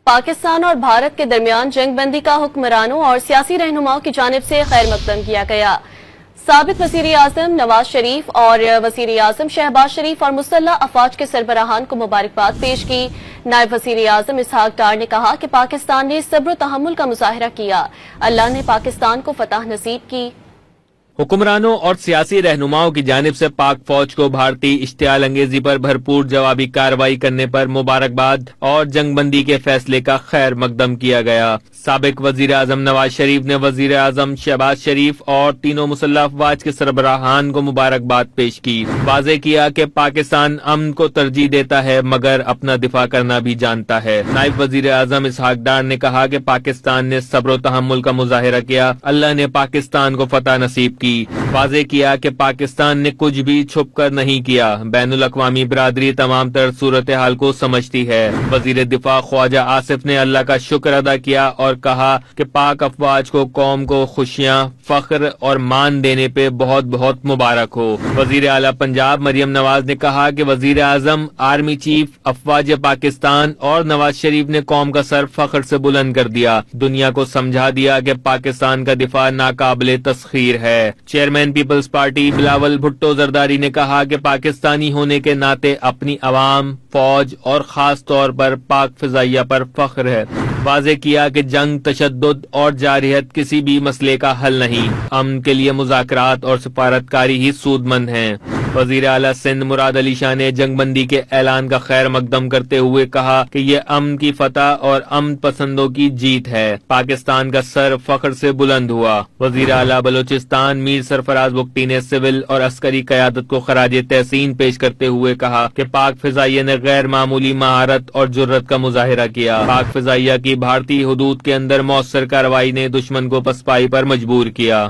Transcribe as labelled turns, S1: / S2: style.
S1: پاکستان اور بھارت کے درمیان جنگ بندی کا حکمرانوں اور سیاسی رہنماؤں کی جانب سے خیر مقدم کیا گیا۔ سابق وزیر اعظم نواز شریف اور وزیر اعظم شہباز شریف اور مسلح افواج کے سربراہان کو مبارکباد پیش کی۔ نائب وزیر اعظم اسحاق ڈار نے کہا کہ پاکستان نے صبر و تحمل کا مظاہرہ کیا، اللہ نے پاکستان کو فتح نصیب کی۔
S2: حکمرانوں اور سیاسی رہنماؤں کی جانب سے پاک فوج کو بھارتی اشتعال انگیزی پر بھرپور جوابی کارروائی کرنے پر مبارکباد اور جنگ بندی کے فیصلے کا خیر مقدم کیا گیا۔ سابق وزیر اعظم نواز شریف نے وزیر اعظم شہباز شریف اور تینوں مسلح افواج کے سربراہان کو مبارکباد پیش کی۔ واضح کیا کہ پاکستان امن کو ترجیح دیتا ہے مگر اپنا دفاع کرنا بھی جانتا ہے۔ نائب وزیر اعظم اسحاق ڈار نے کہا کہ پاکستان نے صبر و تحمل کا مظاہرہ کیا، اللہ نے پاکستان کو فتح نصیب کی۔ واضح کیا کہ پاکستان نے کچھ بھی چھپ کر نہیں کیا، بین الاقوامی برادری تمام تر صورتحال کو سمجھتی ہے۔ وزیر دفاع خواجہ آصف نے اللہ کا شکر ادا کیا اور کہا کہ پاک افواج کو قوم کو خوشیاں، فخر اور مان دینے پہ بہت بہت مبارک ہو۔ وزیر اعلیٰ پنجاب مریم نواز نے کہا کہ وزیر اعظم، آرمی چیف، افواج پاکستان اور نواز شریف نے قوم کا سر فخر سے بلند کر دیا، دنیا کو سمجھا دیا کہ پاکستان کا دفاع ناقابل تسخیر ہے۔ چیئرمین پیپلز پارٹی بلاول بھٹو زرداری نے کہا کہ پاکستانی ہونے کے ناطے اپنی عوام، فوج اور خاص طور پر پاک فضائیہ پر فخر ہے۔ واضح کیا کہ جنگ، تشدد اور جارحیت کسی بھی مسئلے کا حل نہیں، امن کے لیے مذاکرات اور سفارتکاری ہی سود مند ہیں۔ وزیر اعلیٰ سندھ مراد علی شاہ نے جنگ بندی کے اعلان کا خیر مقدم کرتے ہوئے کہا کہ یہ امن کی فتح اور امن پسندوں کی جیت ہے، پاکستان کا سر فخر سے بلند ہوا۔ وزیر اعلیٰ بلوچستان میر سرفراز بگٹی نے سول اور عسکری قیادت کو خراج تحسین پیش کرتے ہوئے کہا کہ پاک فضائیہ نے غیر معمولی مہارت اور جرت کا مظاہرہ کیا۔ پاک فضائیہ کی بھارتی حدود کے اندر مؤثر کارروائی نے دشمن کو پسپائی پر مجبور کیا۔